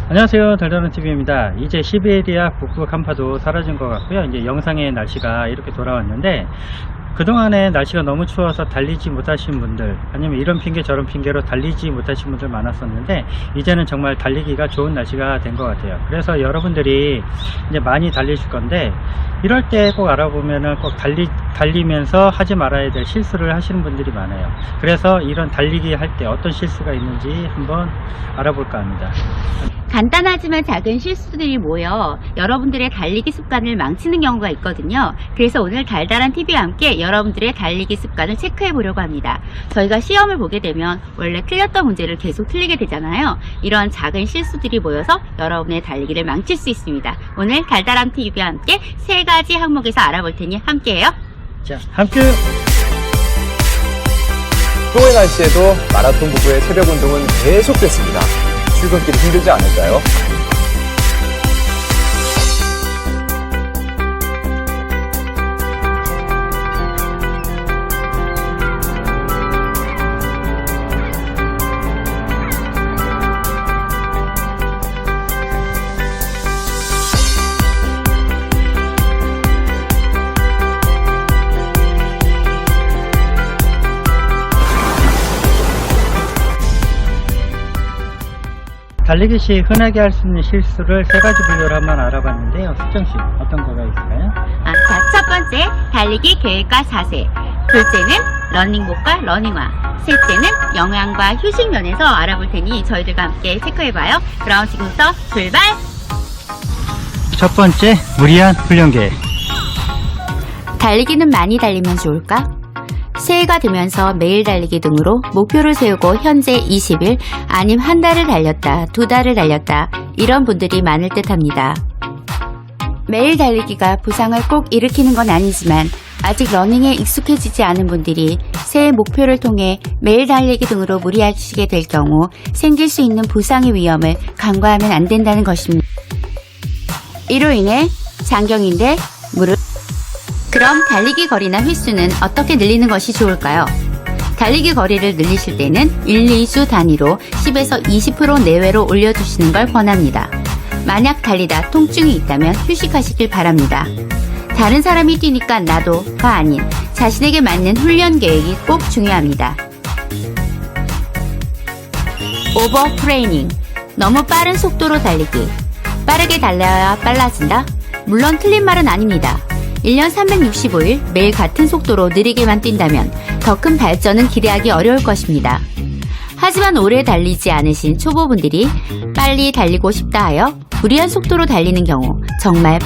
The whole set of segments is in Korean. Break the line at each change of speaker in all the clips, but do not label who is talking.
안녕하세요, 달달한TV입니다. 이제 시베리아 북극 한파도 사라진 것 같고요. 이제 영상의 날씨가 이렇게 돌아왔는데, 그동안에 날씨가 너무 추워서 달리지 못하신 분들, 아니면 이런 핑계 저런 핑계로 달리지 못하신 분들 많았었는데, 이제는 정말 달리기가 좋은 날씨가 된 것 같아요. 그래서 여러분들이 이제 많이 달리실 건데, 이럴 때 꼭 알아보면은 꼭 달리면서 하지 말아야 될 실수를 하시는 분들이 많아요. 그래서 이런 달리기 할 때 어떤 실수가 있는지 한번 알아볼까 합니다.
간단하지만 작은 실수들이 모여 여러분들의 달리기 습관을 망치는 경우가 있거든요. 그래서 오늘 달달한 TV와 함께 여러분들의 달리기 습관을 체크해 보려고 합니다. 저희가 시험을 보게 되면 원래 틀렸던 문제를 계속 틀리게 되잖아요. 이런 작은 실수들이 모여서 여러분의 달리기를 망칠 수 있습니다. 오늘 달달한 TV와 함께 3가지 항목에서 알아볼 테니 함께해요.
자, 함께!
추워의 날씨에도 마라톤 부부의 새벽 운동은 계속됐습니다. 출근길이 힘들지 않을까요?
달리기 시 흔하게 할 수 있는 실수를 3가지 분류로 한번 알아봤는데요. 수정씨, 어떤 거가 있을까요?
자, 첫 번째, 달리기 계획과 자세. 둘째는 러닝복과 러닝화. 셋째는 영양과 휴식 면에서 알아볼 테니 저희들과 함께 체크해봐요. 그럼 지금부터 출발!
첫 번째, 무리한 훈련 계획.
달리기는 많이 달리면 좋을까? 새해가 되면서 매일 달리기 등으로 목표를 세우고 현재 20일 아님 한 달을 달렸다, 2달을 달렸다 이런 분들이 많을 듯 합니다. 매일 달리기가 부상을 꼭 일으키는 건 아니지만 아직 러닝에 익숙해지지 않은 분들이 새해 목표를 통해 매일 달리기 등으로 무리하시게 될 경우 생길 수 있는 부상의 위험을 간과하면 안 된다는 것입니다. 이로 인해 장경인대, 무릎. 그럼 달리기 거리나 횟수는 어떻게 늘리는 것이 좋을까요? 달리기 거리를 늘리실 때는 1, 2주 단위로 10에서 20% 내외로 올려주시는 걸 권합니다. 만약 달리다 통증이 있다면 휴식하시길 바랍니다. 다른 사람이 뛰니까 나도가 아닌 자신에게 맞는 훈련 계획이 꼭 중요합니다. 오버 트레이닝, 너무 빠른 속도로 달리기. 빠르게 달려야 빨라진다? 물론 틀린 말은 아닙니다. 1년 365일 매일 같은 속도로 느리게만 뛴다면 더 큰 발전은 기대하기 어려울 것입니다. 하지만 오래 달리지 않으신 초보분들이 빨리 달리고 싶다 하여 무리한 속도로 달리는 경우 정말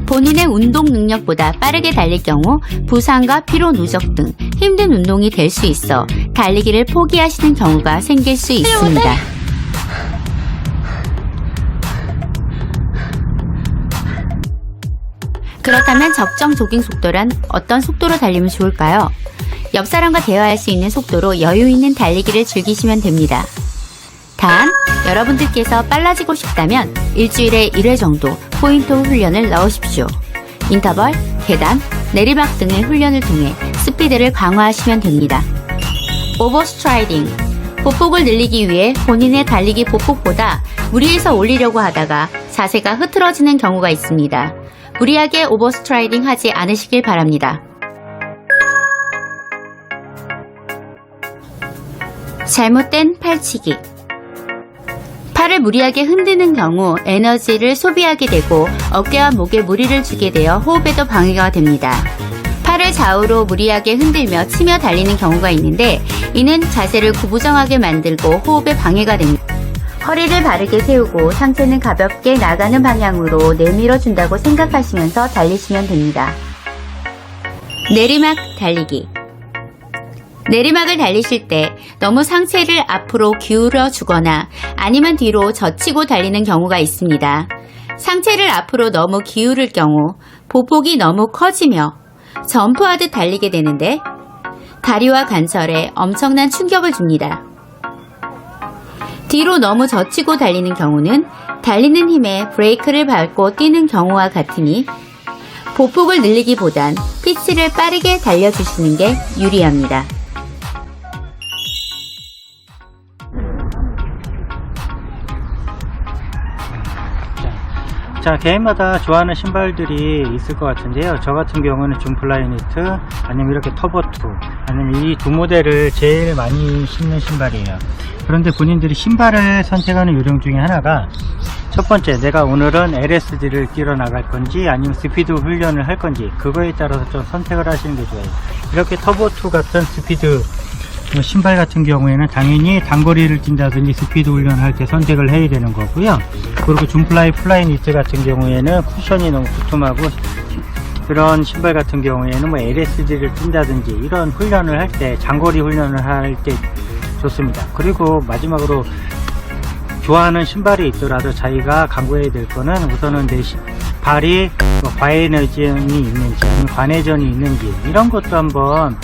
본인의 운동 능력보다 빠르게 달릴 경우 부상과 피로 누적 등 힘든 운동이 될 수 있어 달리기를 포기하시는 경우가 생길 수 있습니다. 그렇다면 적정 조깅 속도란 어떤 속도로 달리면 좋을까요? 옆 사람과 대화할 수 있는 속도로 여유 있는 달리기를 즐기시면 됩니다. 단, 여러분들께서 빨라지고 싶다면 일주일에 1회 정도 포인트 훈련을 넣으십시오. 인터벌, 계단, 내리막 등의 훈련을 통해 스피드를 강화하시면 됩니다. 오버스트라이딩, 보폭을 늘리기 위해 본인의 달리기 보폭보다 무리해서 올리려고 하다가 자세가 흐트러지는 경우가 있습니다. 무리하게 오버스트라이딩 하지 않으시길 바랍니다. 잘못된 팔치기. 팔을 무리하게 흔드는 경우 에너지를 소비하게 되고 어깨와 목에 무리를 주게 되어 호흡에도 방해가 됩니다. 팔을 좌우로 무리하게 흔들며 치며 달리는 경우가 있는데 이는 자세를 구부정하게 만들고 호흡에 방해가 됩니다. 허리를 바르게 세우고 상체는 가볍게 나가는 방향으로 내밀어 준다고 생각하시면서 달리시면 됩니다. 내리막 달리기. 내리막을 달리실 때 너무 상체를 앞으로 기울여 주거나 아니면 뒤로 젖히고 달리는 경우가 있습니다. 상체를 앞으로 너무 기울일 경우 보폭이 너무 커지며 점프하듯 달리게 되는데 다리와 관절에 엄청난 충격을 줍니다. 뒤로 너무 젖히고 달리는 경우는 달리는 힘에 브레이크를 밟고 뛰는 경우와 같으니 보폭을 늘리기보단 피치를 빠르게 달려주시는 게 유리합니다.
자, 개인마다 좋아하는 신발들이 있을 것 같은데요. 저 같은 경우는 줌플라이니트, 아니면 이렇게 터보2, 아니면 이 두 모델을 제일 많이 신는 신발이에요. 그런데 본인들이 신발을 선택하는 요령 중에 하나가, 첫 번째, 내가 오늘은 LSD를 뛰러 나갈 건지 아니면 스피드 훈련을 할 건지, 그거에 따라서 좀 선택을 하시는 게 좋아요. 이렇게 터보2 같은 스피드 신발 같은 경우에는 당연히 단거리를 뛴다든지 스피드 훈련을 할 때 선택을 해야 되는 거고요. 그리고 플라이니트 같은 경우에는 쿠션이 너무 두툼하고, 그런 신발 같은 경우에는 뭐 LSD를 뛴다든지 이런 훈련을 할 때, 장거리 훈련을 할 때 좋습니다. 그리고 마지막으로 좋아하는 신발이 있더라도 자기가 강구해야 될 거는, 우선은 내 발이 과에너전이 있는지 아니면 관회전이 있는지, 이런 것도 한번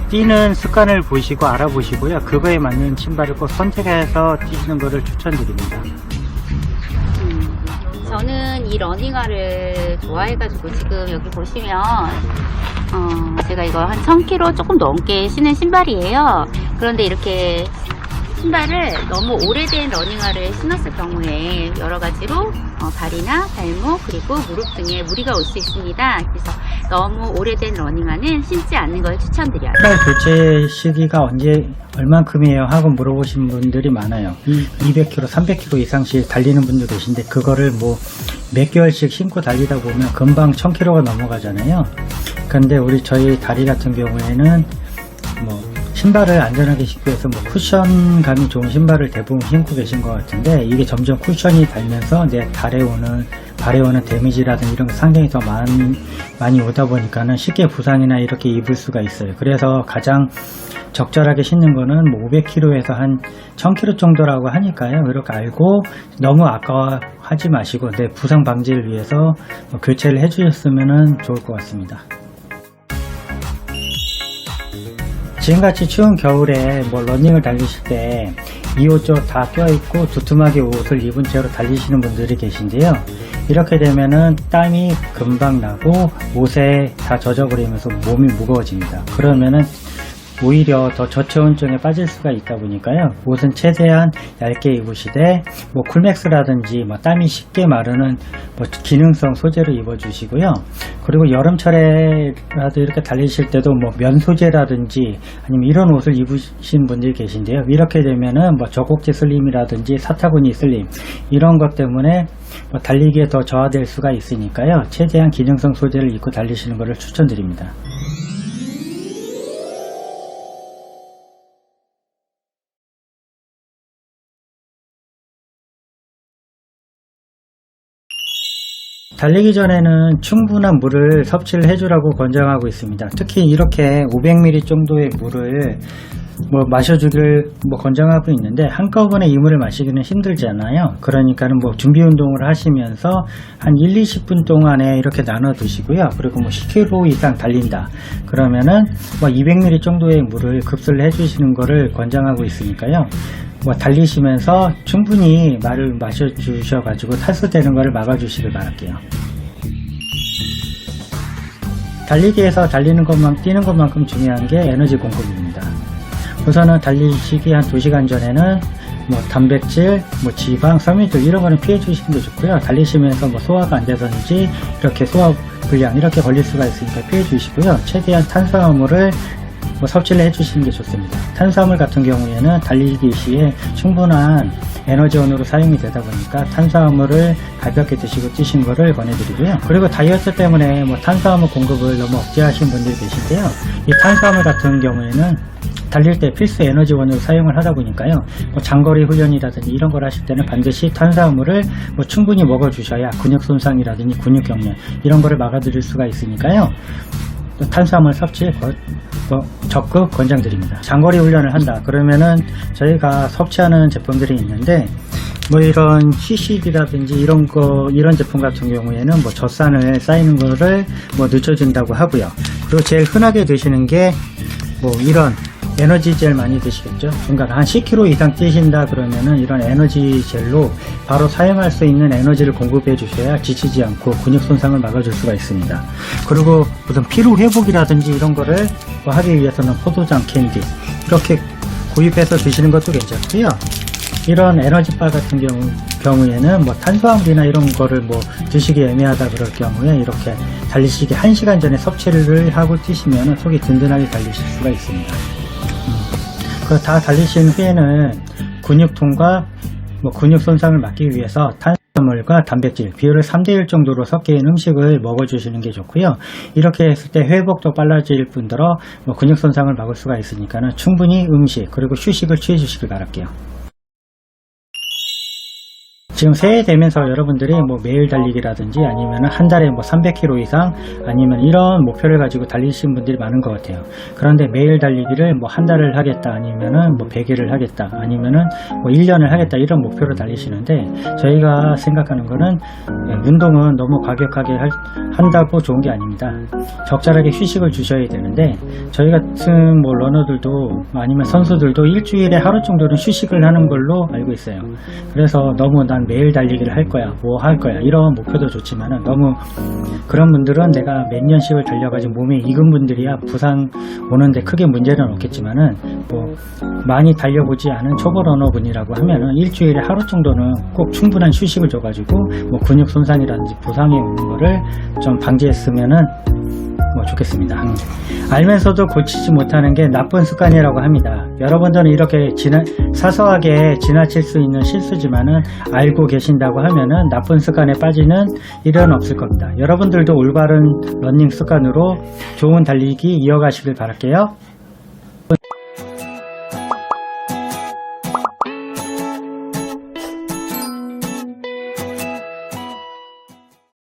뛰는 습관을 보시고 알아보시고요. 그거에 맞는 신발을 꼭 선택해서 뛰시는 것을 추천드립니다.
저는 이 러닝화를 좋아해가지고 지금 여기 보시면 제가 이거 한 1000km 조금 넘게 신은 신발이에요. 그런데 이렇게 신발을 너무 오래된 러닝화를 신었을 경우에 여러가지로 발이나 발목 그리고 무릎 등에 무리가 올 수 있습니다. 그래서 너무 오래된 러닝화는 신지 않는 걸 추천드려요.
신발 교체 시기가 얼만큼이에요 하고 물어보시는 분들이 많아요. 200km, 300km 이상씩 달리는 분도 계신데, 그거를 뭐 몇 개월씩 신고 달리다 보면 금방 1000km가 넘어가잖아요. 근데 저희 다리 같은 경우에는 뭐 신발을 안전하게 신기 위해서 뭐 쿠션감이 좋은 신발을 대부분 신고 계신 것 같은데, 이게 점점 쿠션이 달면서 내 발에 오는 데미지라든지 이런 게 상당히 더 많이 오다 보니까는 쉽게 부상이나 이렇게 입을 수가 있어요. 그래서 가장 적절하게 신는 거는 뭐 500km에서 한 1000km 정도라고 하니까요. 그렇게 알고 너무 아까워하지 마시고 내 부상 방지를 위해서 뭐 교체를 해주셨으면 좋을 것 같습니다. 지금같이 추운 겨울에 뭐 러닝을 달리실 때 이 옷 다 껴있고 두툼하게 옷을 입은 채로 달리시는 분들이 계신데요. 이렇게 되면은 땀이 금방 나고 옷에 다 젖어버리면서 몸이 무거워집니다. 그러면은 오히려 더 저체온증에 빠질 수가 있다 보니까요. 옷은 최대한 얇게 입으시되 뭐 쿨맥스라든지 뭐 땀이 쉽게 마르는 뭐 기능성 소재로 입어주시고요. 그리고 여름철에라도 이렇게 달리실 때도 뭐 면 소재라든지 아니면 이런 옷을 입으신 분들이 계신데요. 이렇게 되면은 뭐 저곡지 슬림이라든지 사타구니 슬림 이런 것 때문에 뭐 달리기에 더 저하될 수가 있으니까요. 최대한 기능성 소재를 입고 달리시는 것을 추천드립니다. 달리기 전에는 충분한 물을 섭취를 해주라고 권장하고 있습니다. 특히 이렇게 500ml 정도의 물을 마셔주길 권장하고 있는데, 한꺼번에 이 물을 마시기는 힘들잖아요. 그러니까는 준비 운동을 하시면서 한 1-20분 동안에 이렇게 나눠 드시고요. 그리고 10km 이상 달린다 그러면은 200ml 정도의 물을 급수를 해주시는 것을 권장하고 있으니까요. 달리시면서 충분히 말을 마셔주셔가지고 탈수되는 것을 막아주시길 바랄게요. 달리기에서 뛰는 것만큼 중요한 게 에너지 공급입니다. 우선은 달리시기 한 2시간 전에는 단백질, 지방, 섬유질 이런 거는 피해 주시는 게 좋고요. 달리시면서 소화가 안 되든지 이렇게 소화 불량 이렇게 걸릴 수가 있으니까 피해 주시고요. 최대한 탄수화물을 섭취를 해주시는 게 좋습니다. 탄수화물 같은 경우에는 달리기 시에 충분한 에너지원으로 사용이 되다 보니까 탄수화물을 가볍게 드시고 뛰신 거를 권해드리고요. 그리고 다이어트 때문에 탄수화물 공급을 너무 억제하신 분들이 계신데요. 이 탄수화물 같은 경우에는 달릴 때 필수 에너지원으로 사용을 하다 보니까요. 장거리 훈련이라든지 이런 걸 하실 때는 반드시 탄수화물을 충분히 먹어주셔야 근육 손상이라든지 근육 경련 이런 거를 막아드릴 수가 있으니까요. 탄수화물 섭취 적극 권장드립니다. 장거리 훈련을 한다 그러면은 저희가 섭취하는 제품들이 있는데 이런 CCD라든지 이런 제품 같은 경우에는 젖산을 쌓이는 거를 늦춰준다고 하고요. 그리고 제일 흔하게 드시는 게 이런 에너지 젤 많이 드시겠죠. 중간 한 10km 이상 뛰신다 그러면은 이런 에너지 젤로 바로 사용할 수 있는 에너지를 공급해 주셔야 지치지 않고 근육 손상을 막아줄 수가 있습니다. 그리고 무슨 피로 회복이라든지 이런 거를 하기 위해서는 포도당 캔디 이렇게 구입해서 드시는 것도 괜찮고요. 이런 에너지바 같은 경우에는 뭐 탄수화물이나 이런 거를 뭐 드시기 애매하다 그럴 경우에 이렇게 달리시기 1시간 전에 섭취를 하고 뛰시면 속이 든든하게 달리실 수가 있습니다. 그 다 달리신 후에는 근육통과 뭐 근육 손상을 막기 위해서 탄수화물과 단백질 비율을 3대1 정도로 섞인 음식을 먹어주시는 게 좋고요. 이렇게 했을 때 회복도 빨라질 뿐더러 뭐 근육 손상을 막을 수가 있으니까는 충분히 음식 그리고 휴식을 취해 주시길 바랄게요. 지금 새해 되면서 여러분들이 뭐 매일 달리기라든지 아니면 한 달에 뭐 300km 이상 아니면 이런 목표를 가지고 달리시는 분들이 많은 것 같아요. 그런데 매일 달리기를 뭐 한 달을 하겠다 아니면은 뭐 100일을 하겠다 아니면은 뭐 1년을 하겠다 이런 목표로 달리시는데 저희가 생각하는 거는 운동은 너무 과격하게 한다고 좋은 게 아닙니다. 적절하게 휴식을 주셔야 되는데 저희 같은 뭐 러너들도 아니면 선수들도 일주일에 하루 정도는 휴식을 하는 걸로 알고 있어요. 그래서 너무 난 매일 달리기를 할 거야, 뭐 할 거야 이런 목표도 좋지만은 너무 그런 분들은 내가 몇 년씩을 달려가지고 몸에 익은 분들이야 부상 오는데 크게 문제는 없겠지만은 뭐 많이 달려보지 않은 초보 러너분이라고 하면은 일주일에 하루 정도는 꼭 충분한 휴식을 줘가지고 뭐 근육 손상이라든지 부상이 오는 거를 좀 방지했으면은 뭐 좋겠습니다. 알면서도 고치지 못하는 게 나쁜 습관이라고 합니다. 여러분들은 이렇게 사소하게 지나칠 수 있는 실수지만은 알고 계신다고 하면은 나쁜 습관에 빠지는 일은 없을 겁니다. 여러분들도 올바른 러닝 습관으로 좋은 달리기 이어가시길 바랄게요.